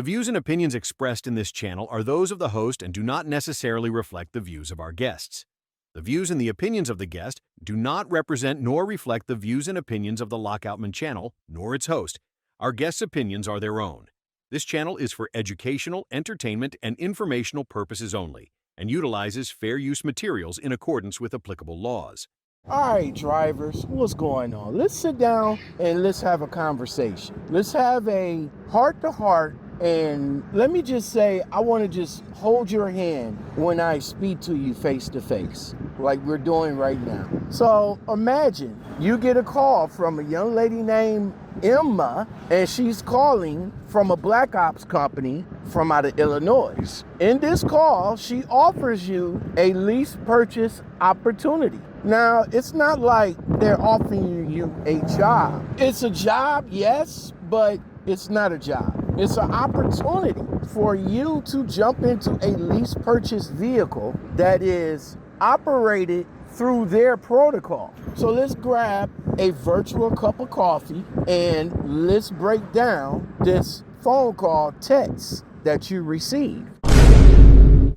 The views and opinions expressed in this channel are those of the host and do not necessarily reflect the views of our guests. The views and the opinions of the guest do not represent nor reflect the views and opinions of the Lockoutman channel, nor its host. Our guests' opinions are their own. This channel is for educational, entertainment, and informational purposes only, and utilizes fair use materials in accordance with applicable laws. All right, drivers, what's going on? Let's sit down and let's have a conversation. Let's have a heart-to-heart, and let me just say, I want to just hold your hand when I speak to you face-to-face, like we're doing right now. So imagine you get a call from a young lady named Emma, and she's calling from a black ops company from out of Illinois. In this call, she offers you a lease purchase opportunity. Now, it's not like they're offering you a job. It's a job, yes, but it's not a job. It's an opportunity for you to jump into a lease purchase vehicle that is operated through their protocol. So let's grab a virtual cup of coffee and let's break down this phone call text that you received.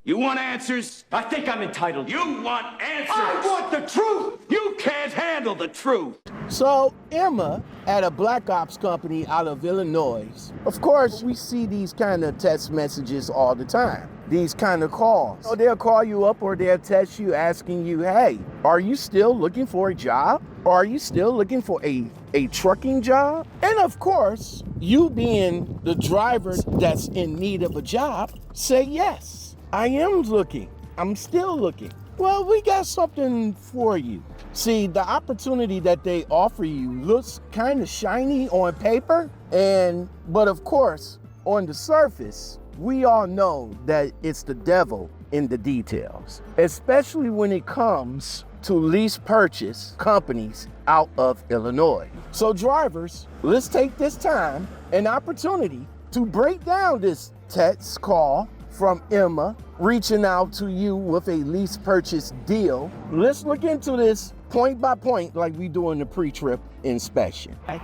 You want answers? I think I'm entitled. You want answers? I want the truth! You can't handle the truth! So Emma at a black ops company out of Illinois, of course, we see these kind of text messages all the time. These kind of calls. So they'll call you up or they'll text you asking you, hey, are you still looking for a job? Or are you still looking for a trucking job? And of course, you being the driver that's in need of a job, say yes. I am looking. I'm still looking. Well, we got something for you. See, the opportunity that they offer you looks kind of shiny on paper, but of course, on the surface, we all know that it's the devil in the details, especially when it comes to lease purchase companies out of Illinois. So drivers, let's take this time and opportunity to break down this text call from Emma reaching out to you with a lease purchase deal. Let's look into this point by point like we do in the pre-trip inspection. My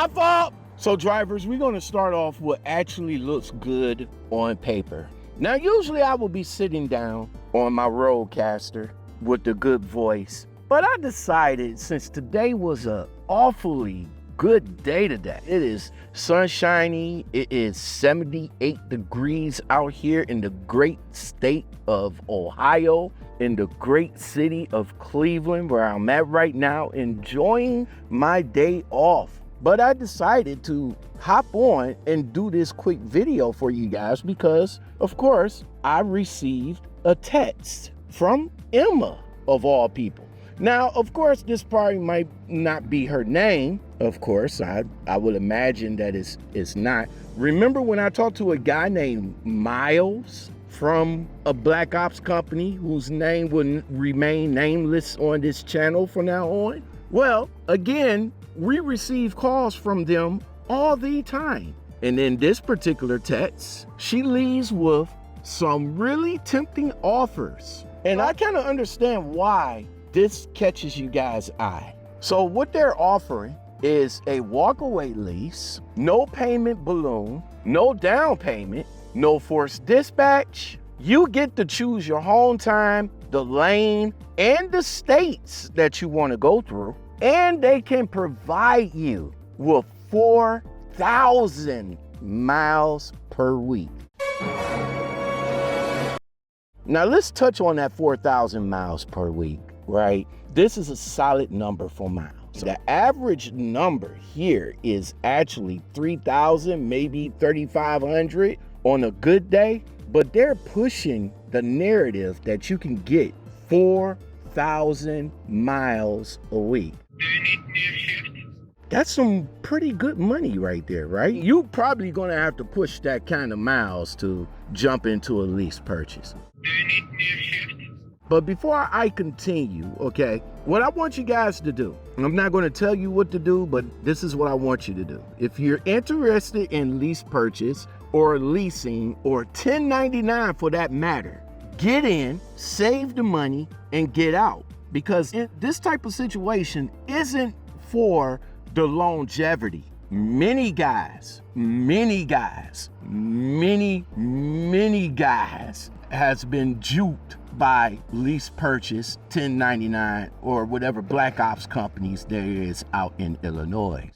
fault. So drivers, we're gonna start off what actually looks good on paper. Now, usually I will be sitting down on my roadcaster with the good voice, but I decided since today was a awfully good day today. It is sunshiny. It is 78 degrees out here in the great state of Ohio, in the great city of Cleveland, where I'm at right now, enjoying my day off. But I decided to hop on and do this quick video for you guys because, of course, I received a text from Emma, of all people. Now, of course, this probably might not be her name. Of course, I would imagine that it's not. Remember when I talked to a guy named Miles from a black ops company whose name will remain nameless on this channel from now on? Well, again, we receive calls from them all the time. And in this particular text, she leaves with some really tempting offers. And I kind of understand why this catches you guys' eye. So what they're offering is a walkaway lease, no payment balloon, no down payment, no forced dispatch. You get to choose your home time, the lane, and the states that you want to go through. And they can provide you with 4,000 miles per week. Now let's touch on that 4,000 miles per week. Right? This is a solid number for miles. The average number here is actually 3,000, maybe 3,500 on a good day, but they're pushing the narrative that you can get 4,000 miles a week. Do you need me a shift? That's some pretty good money right there, right? You probably gonna have to push that kind of miles to jump into a lease purchase. Do you need me a shift? But before I continue, okay, what I want you guys to do, I'm not going to tell you what to do, but this is what I want you to do. If you're interested in lease purchase or leasing or 1099 for that matter, get in, save the money, and get out. Because this type of situation isn't for the longevity. many guys has been duped by lease purchase, 1099, or whatever black ops companies there is out in Illinois.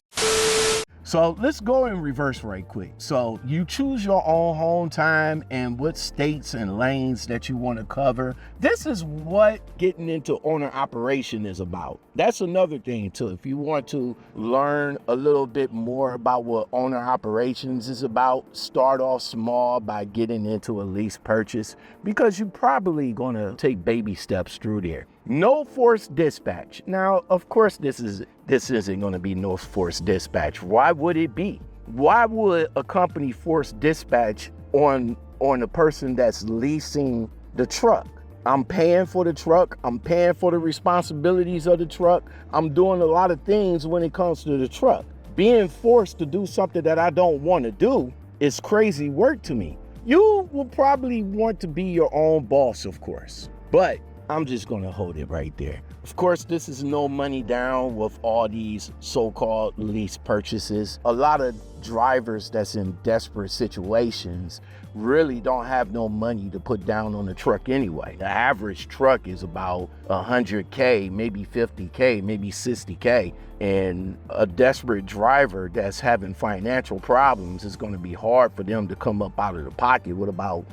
So let's go in reverse right quick. So you choose your own home time and what states and lanes that you want to cover. This is what getting into owner operation is about. That's another thing too. If you want to learn a little bit more about what owner operations is about, start off small by getting into a lease purchase, because you're probably going to take baby steps through there. No forced dispatch. Now, of course, this isn't going to be no forced dispatch. Why would it be? Why would a company force dispatch on a person that's leasing the truck? I'm paying for the truck. I'm paying for the responsibilities of the truck. I'm doing a lot of things when it comes to the truck. Being forced to do something that I don't want to do is crazy work to me. You will probably want to be your own boss, of course, but I'm just going to hold it right there. Of course, this is no money down with all these so-called lease purchases. A lot of drivers that's in desperate situations really don't have no money to put down on the truck anyway. The average truck is about 100K, maybe 50K, maybe 60K. And a desperate driver that's having financial problems, is going to be hard for them to come up out of the pocket with about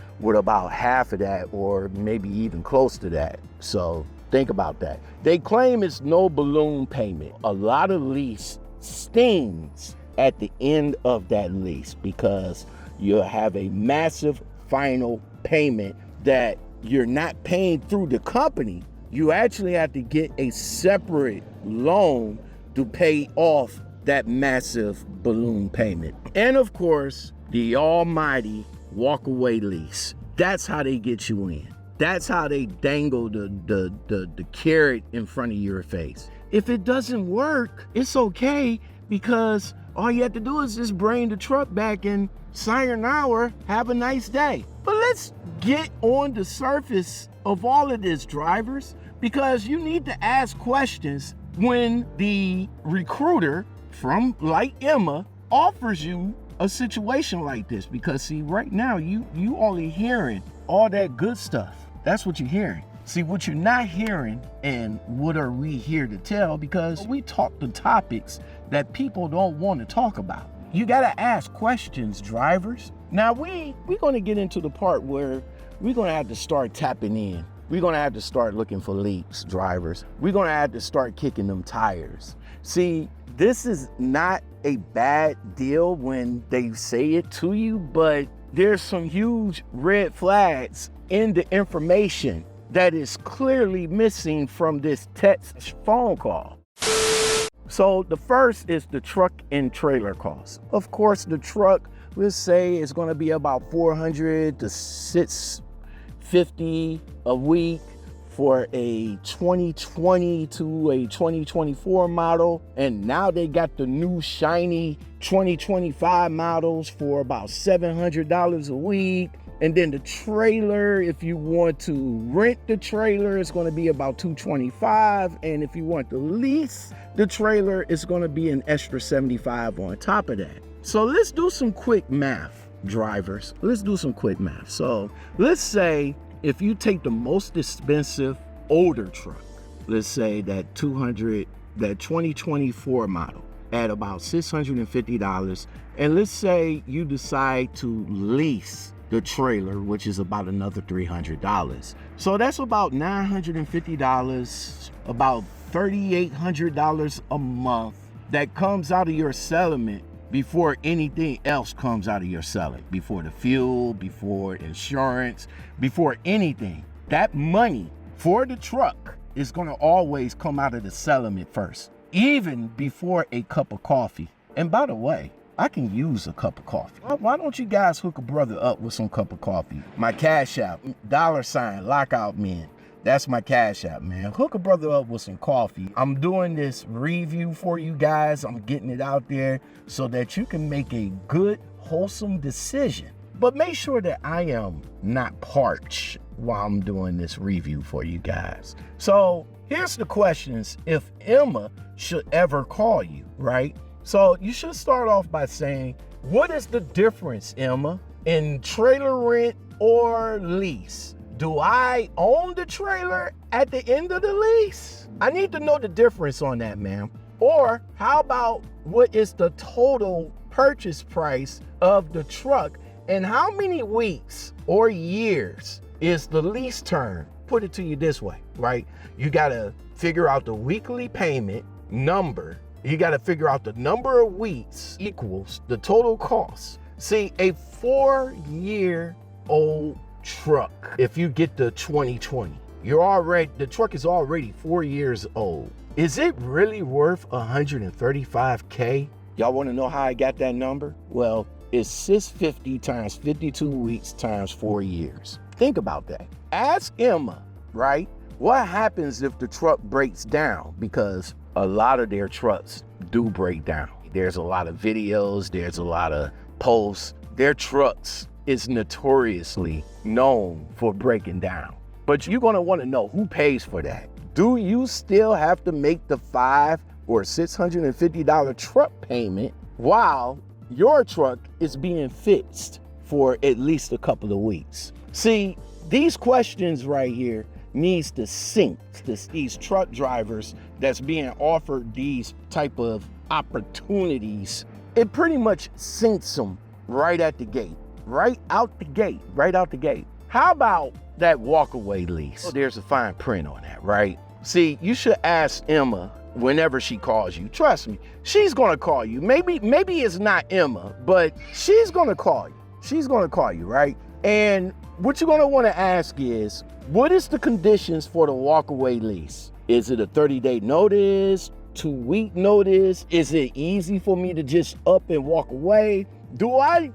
half of that, or maybe even close to that. So think about that. They claim it's no balloon payment. A lot of lease stings at the end of that lease, because you'll have a massive final payment that you're not paying through the company. You actually have to get a separate loan to pay off that massive balloon payment. And of course, the almighty walk-away lease. That's how they get you in. That's how they dangle the carrot in front of your face. If it doesn't work, it's okay, because all you have to do is just bring the truck back and sayonara, have a nice day. But let's get on the surface of all of this, drivers, because you need to ask questions when the recruiter from like Emma offers you a situation like this. Because see, right now you only hearing all that good stuff. That's what you're hearing. See, what you're not hearing, and what are we here to tell, because we talk the topics that people don't want to talk about. You gotta ask questions, drivers. Now we're gonna get into the part where we're gonna have to start tapping in. We're gonna have to start looking for leaks, drivers. We're gonna have to start kicking them tires. See, this is not a bad deal when they say it to you, but there's some huge red flags in the information that is clearly missing from this text phone call. So the first is the truck and trailer costs. Of course, the truck, let's say, is going to be about $400 to $650 a week for a 2020 to a 2024 model. And now they got the new shiny 2025 models for about $700 a week. And then the trailer, if you want to rent the trailer, it's going to be about $225. And if you want to lease the trailer, it's going to be an extra $75 on top of that. So let's do some quick math, drivers. Let's do some quick math. So let's say if you take the most expensive older truck, let's say that 2024 model at about $650. And let's say you decide to lease the trailer, which is about another $300. So that's about $950, about $3,800 a month that comes out of your settlement before anything else comes out of your settlement, before the fuel, before insurance, before anything. That money for the truck is going to always come out of the settlement first, even before a cup of coffee. And by the way, I can use a cup of coffee. Why don't you guys hook a brother up with some cup of coffee? My Cash App, $ Lockout Men. That's my Cash App, man. Hook a brother up with some coffee. I'm doing this review for you guys. I'm getting it out there so that you can make a good, wholesome decision. But make sure that I am not parched while I'm doing this review for you guys. So here's the questions if Emma should ever call you, right? So you should start off by saying, what is the difference, Emma, in trailer rent or lease? Do I own the trailer at the end of the lease? I need to know the difference on that, ma'am. Or how about what is the total purchase price of the truck and how many weeks or years is the lease term? Put it to you this way, right? You gotta figure out the weekly payment number. You gotta figure out the number of weeks equals the total cost. See, a 4-year-old truck, if you get the 2020, the truck is already 4 years old. Is it really worth $135K? Y'all wanna know how I got that number? Well, it's 650 times 52 weeks times 4 years. Think about that. Ask Emma, right? What happens if the truck breaks down? Because a lot of their trucks do break down. There's a lot of videos, there's a lot of posts. Their trucks is notoriously known for breaking down. But you're gonna wanna know who pays for that. Do you still have to make the $500 or $650 truck payment while your truck is being fixed for at least a couple of weeks? See, these questions right here needs to sink these truck drivers that's being offered these type of opportunities. It pretty much sinks them right at the gate, right out the gate. How about that walkaway lease? Oh, there's a fine print on that, right? See, you should ask Emma whenever she calls you. Trust me, she's gonna call you. Maybe it's not Emma, but she's gonna call you. She's gonna call you, right? And what you're gonna wanna ask is, what is the conditions for the walkaway lease? Is it a 30-day notice, 2-week notice? Is it easy for me to just up and walk away? Do I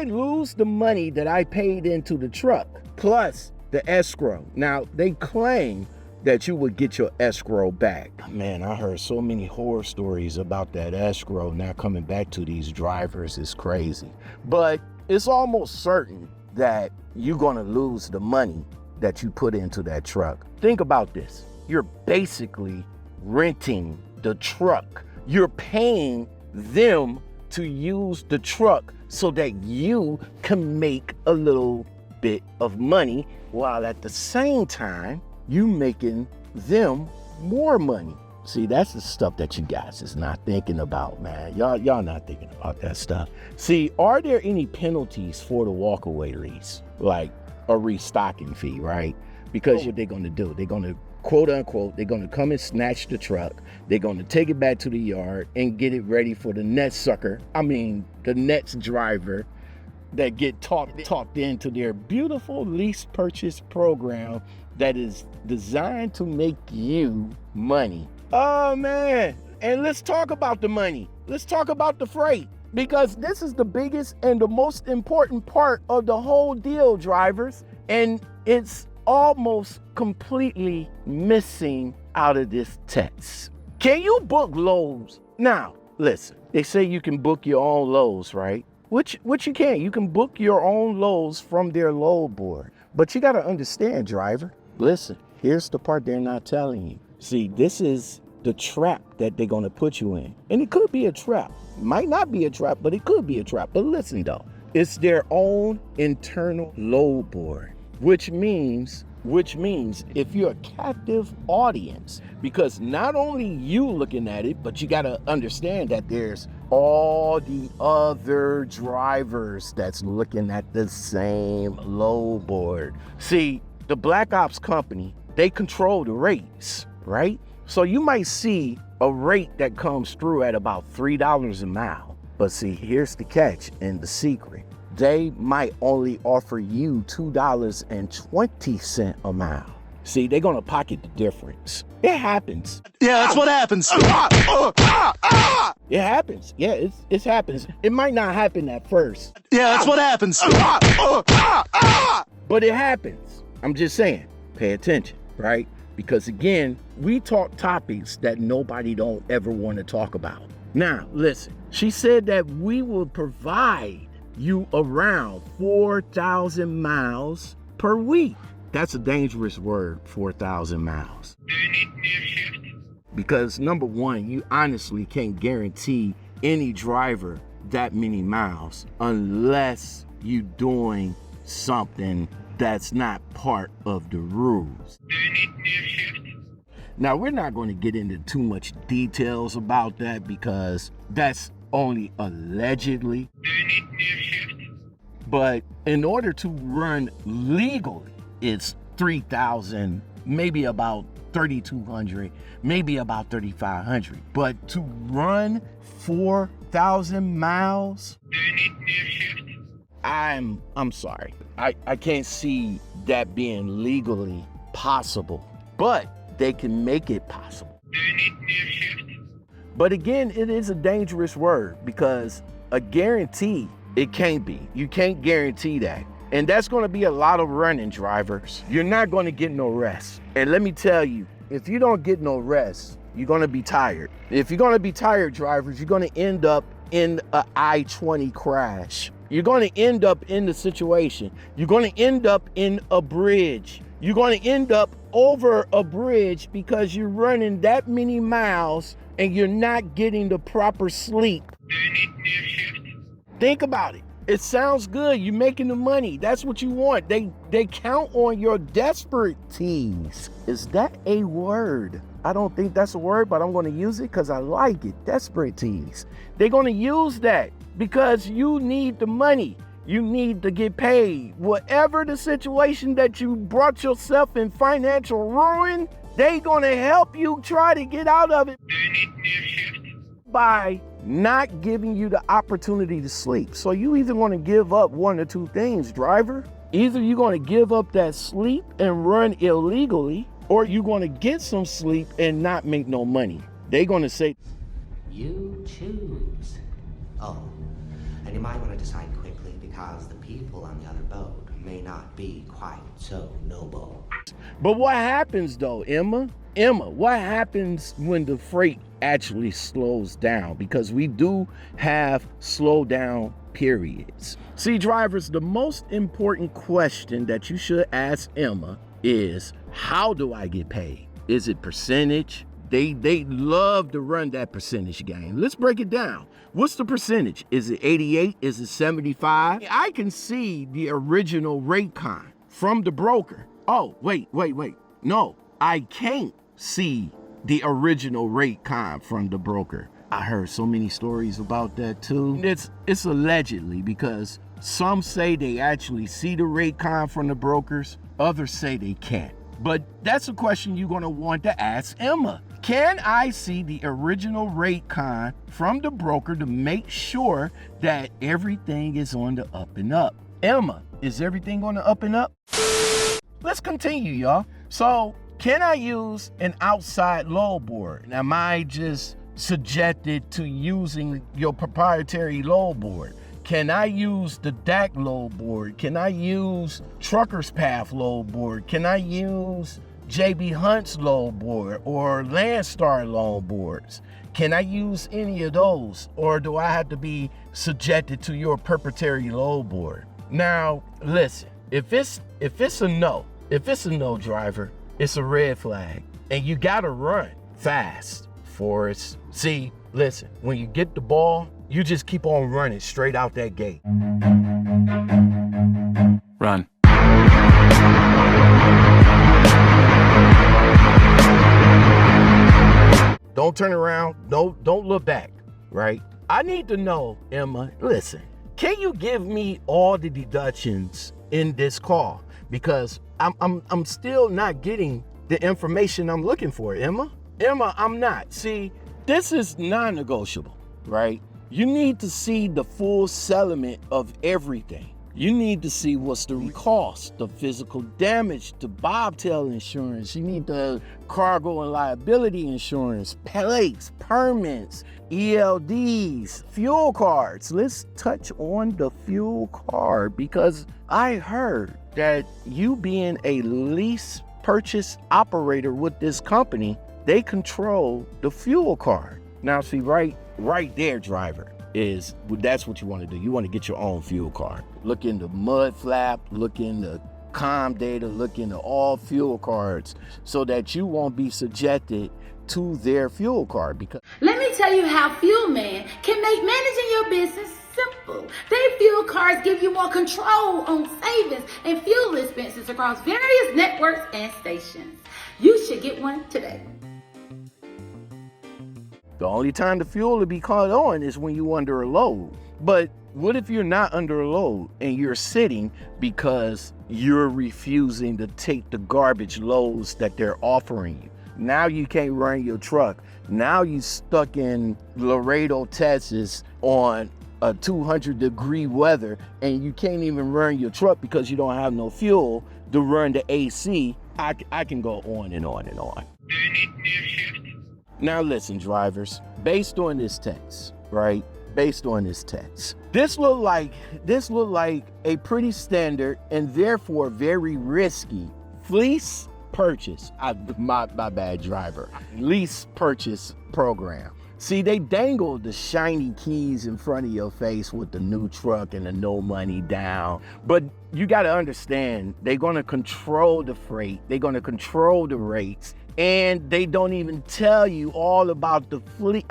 lose the money that I paid into the truck plus the escrow? Now, they claim that you would get your escrow back. Man, I heard so many horror stories about that escrow now coming back to these drivers. Is crazy. But it's almost certain that you're gonna lose the money that you put into that truck. Think about this. You're basically renting the truck. You're paying them to use the truck so that you can make a little bit of money while at the same time you making them more money. See, that's the stuff that you guys is not thinking about, man. Y'all not thinking about that stuff. See, are there any penalties for the walkaway lease? Like a restocking fee, right? Because what they're gonna do, they're gonna quote unquote, they're gonna come and snatch the truck. They're gonna take it back to the yard and get it ready for the next the next driver that get talked into their beautiful lease purchase program that is designed to make you money. Oh man, and let's talk about the money. Let's talk about the freight, because this is the biggest and the most important part of the whole deal, drivers, and it's almost completely missing out of this text. Can you book loads? Now, listen, they say you can book your own loads, right? Which you can. You can book your own loads from their load board. But you gotta understand, driver, listen, here's the part they're not telling you. See, this is the trap that they're gonna put you in. And it could be a trap. Might not be a trap, but it could be a trap. But listen though, it's their own internal load board, which means if you're a captive audience, because not only you looking at it, but you gotta understand that there's all the other drivers that's looking at the same load board. See, the Black Ops company, they control the rates, right? So you might see a rate that comes through at about $3 a mile. But see, here's the catch and the secret. They might only offer you $2.20 a mile. See, they're gonna pocket the difference. It happens. Yeah, that's what happens. It happens. Yeah, it happens. It might not happen at first. Yeah, that's what happens. But it happens. I'm just saying, pay attention, right? Because again, we talk topics that nobody don't ever want to talk about. Now, listen, she said that we will provide you around 4,000 miles per week. That's a dangerous word, 4,000 miles. Do you need to shift? because number one, you honestly can't guarantee any driver that many miles unless you doing something that's not part of the rules. Do you need a shift? Now, we're not going to get into too much details about that because that's only allegedly. Do you need a shift? But in order to run legally, it's 3,000, maybe about 3,200, maybe about 3,500. But to run 4,000 miles, Do you need a shift? I'm sorry. I can't see that being legally possible, but they can make it possible. Do you need a shift? But again, it is a dangerous word because a guarantee, it can't be. You can't guarantee that. And that's going to be a lot of running, drivers. You're not going to get no rest. And let me tell you, if you don't get no rest, you're going to be tired. If you're going to be tired, drivers, you're going to end up in a I-20 crash. You're going to end up in the situation. You're going to end up in a bridge. You're going to end up over a bridge because you're running that many miles and you're not getting the proper sleep. Do you need a shift? Think about it. It sounds good. You're making the money. That's what you want. They count on your desperatees. Is that a word? I don't think that's a word, but I'm going to use it because I like it. Desperatees. They're going to use that because you need the money. You need to get paid. Whatever the situation that you brought yourself in financial ruin, they going to help you try to get out of it Do you need a shift? by not giving you the opportunity to sleep. So you either want to give up one or two things, driver. Either you're going to give up that sleep and run illegally, or you're going to get some sleep and not make no money. They're going to say, You choose. Oh, and you might want to decide quickly because the people on the other boat may not be quite so noble. but what happens though, Emma? Emma, what happens when the freight actually slows down? Because we do have slow down periods. See, drivers, the most important question that you should ask Emma is, how do I get paid? Is it percentage? They love to run that percentage game. Let's break it down. What's the percentage? Is it 88? Is it 75? I can see the original rate con from the broker. Oh, wait. No, I can't see the original rate con from the broker. I heard so many stories about that too. It's allegedly because some say they actually see the rate con from the brokers. Others say they can't. But that's a question you're going to want to ask Emma. Can I see the original rate con from the broker to make sure that everything is on the up and up? Emma, is everything on the up and up? Let's continue, y'all. So, can I use an outside load board? Am I just subjected to using your proprietary load board? Can I use the DAC load board? Can I use Trucker's Path load board? Can I use JB Hunt's load board or Landstar load boards? Can I use any of those? Or do I have to be subjected to your proprietary load board? Now, listen, if it's a no, driver, it's a red flag. And you gotta run fast, Forrest. See, listen, when you get the ball, you just keep on running straight out that gate. Run. Don't turn around. Don't look back, right? I need to know, Emma, listen, can you give me all the deductions in this call? Because I'm still not getting the information I'm looking for, Emma. Emma, I'm not. See, this is non-negotiable, right? You need to see the full settlement of everything. You need to see what's the cost, the physical damage, the bobtail insurance. You need the cargo and liability insurance, plates, permits, ELDs, fuel cards. Let's touch on the fuel card because I heard that you being a lease purchase operator with this company, they control the fuel card. Now see, right there, driver, that's what you want to do. You want to get your own fuel card. Look into mud flap, look into com data, look into all fuel cards so that you won't be subjected to their fuel card. Because Let me tell you how Fuel Man can make managing your business simple. Their fuel cards give you more control on savings and fuel expenses across various networks and stations. You should get one today. the only time the fuel will be caught on is when you're under a load. But what if you're not under a load and you're sitting because you're refusing to take the garbage loads that they're offering you? Now you can't run your truck. Now you stuck in Laredo, Texas on a 200-degree weather, and you can't even run your truck because you don't have no fuel to run the AC. I can go on and on and on. Do you need new shift? Now listen, drivers, based on this text, right? Based on this text, this look like a pretty standard and therefore very risky fleece purchase. My bad, driver. Lease purchase program. See, they dangled the shiny keys in front of your face with the new truck and the no money down. But you got to understand, they're going to control the freight. They're going to control the rates. And they don't even tell you all about the fleet.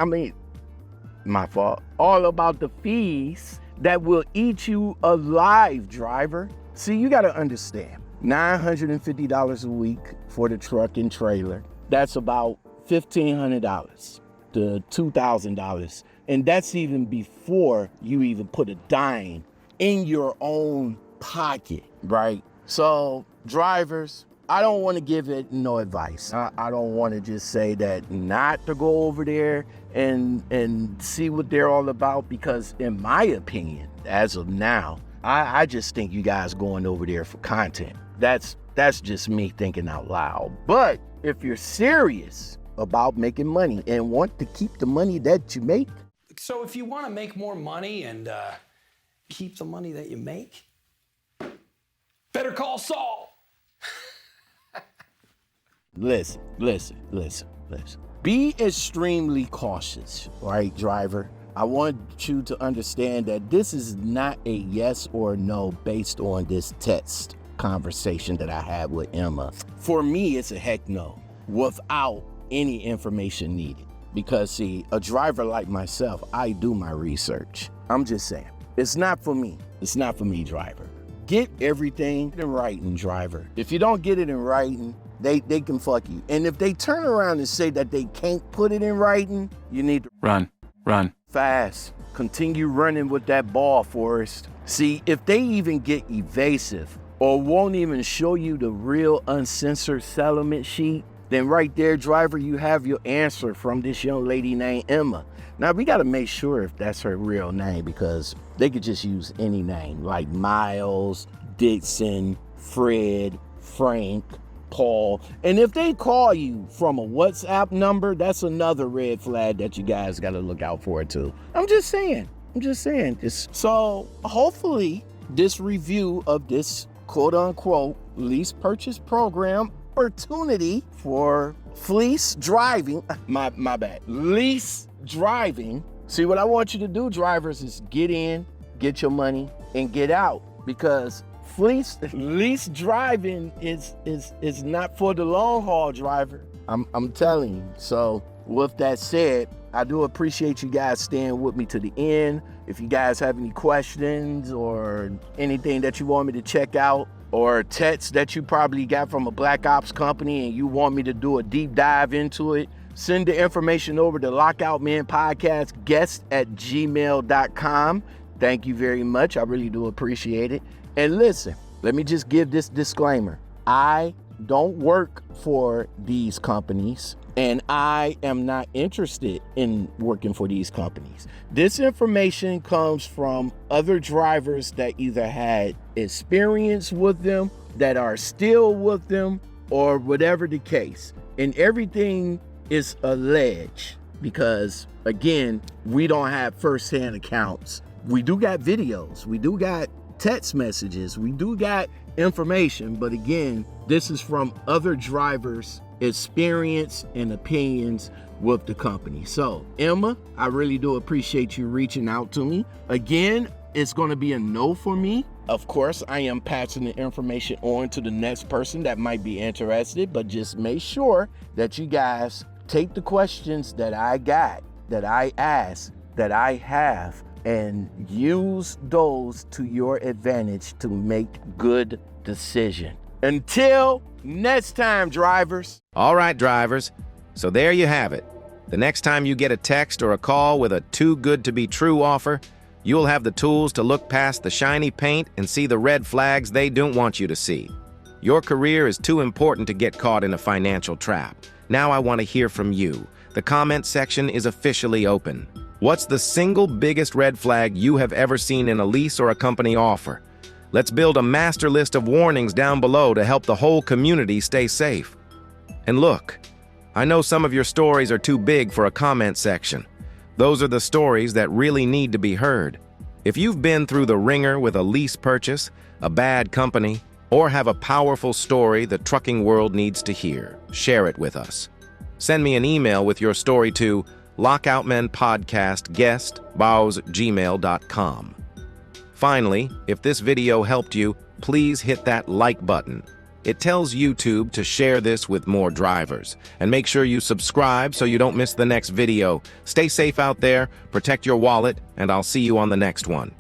My fault. All about the fees that will eat you alive, driver. See, you got to understand, $950 a week for the truck and trailer. That's about $1,500 to $2,000. And that's even before you even put a dime in your own pocket, right? So drivers, I don't want to give it no advice. I don't want to just say that not to go over there and see what they're all about, because in my opinion, as of now, I just think you guys going over there for content. That's just me thinking out loud. But if you're serious about making money and want to keep the money that you make. So if you want to make more money and keep the money that you make, better call Saul. Listen. Be extremely cautious, right, driver? I want you to understand that this is not a yes or no based on this text conversation that I had with Emma. For me, it's a heck no, without any information needed. Because see, a driver like myself, I do my research. I'm just saying, it's not for me. It's not for me, driver. Get everything in writing, driver. If you don't get it in writing, they can fuck you. And if they turn around and say that they can't put it in writing, you need to Run. fast. Continue running with that ball, Forrest. See, if they even get evasive or won't even show you the real uncensored settlement sheet, then right there, driver, you have your answer from this young lady named Emma. Now, we got to make sure if that's her real name, because they could just use any name like Miles, Dixon, Fred, Frank, Paul. And if they call you from a WhatsApp number, that's another red flag that you guys got to look out for too. I'm just saying. So hopefully this review of this quote unquote lease purchase program opportunity for fleece driving, my bad, lease driving. See, what I want you to do, drivers, is get in, get your money, and get out, because lease driving is not for the long haul, driver. I'm telling you. So with that said, I do appreciate you guys staying with me to the end. If you guys have any questions or anything that you want me to check out, or text that you probably got from a Black Ops company and you want me to do a deep dive into it, send the information over to lockoutmanpodcastguest@gmail.com. Thank you very much. I really do appreciate it. And listen, let me just give this disclaimer. I don't work for these companies, and I am not interested in working for these companies. This information comes from other drivers that either had experience with them, that are still with them, or whatever the case. And everything is alleged because, again, we don't have firsthand accounts. We do got videos. We do got text messages. We do got information. But again, this is from other drivers' experience and opinions with the company. So, Emma, I really do appreciate you reaching out to me. Again, it's going to be a no for me. Of course, I am passing the information on to the next person that might be interested, but just make sure that you guys take the questions that I got, that I ask, that I have, and use those to your advantage to make good decisions. Until next time, drivers. All right, drivers. So there you have it. The next time you get a text or a call with a too good to be true offer, you'll have the tools to look past the shiny paint and see the red flags they don't want you to see. Your career is too important to get caught in a financial trap. Now I want to hear from you. The comment section is officially open. What's the single biggest red flag you have ever seen in a lease or a company offer? Let's build a master list of warnings down below to help the whole community stay safe. And look, I know some of your stories are too big for a comment section. Those are the stories that really need to be heard. If you've been through the ringer with a lease purchase, a bad company, or have a powerful story the trucking world needs to hear, share it with us. Send me an email with your story to lockoutmenpodcast@gmail.com. Finally, if this video helped you, please hit that like button. It tells YouTube to share this with more drivers. And make sure you subscribe so you don't miss the next video. Stay safe out there, protect your wallet, and I'll see you on the next one.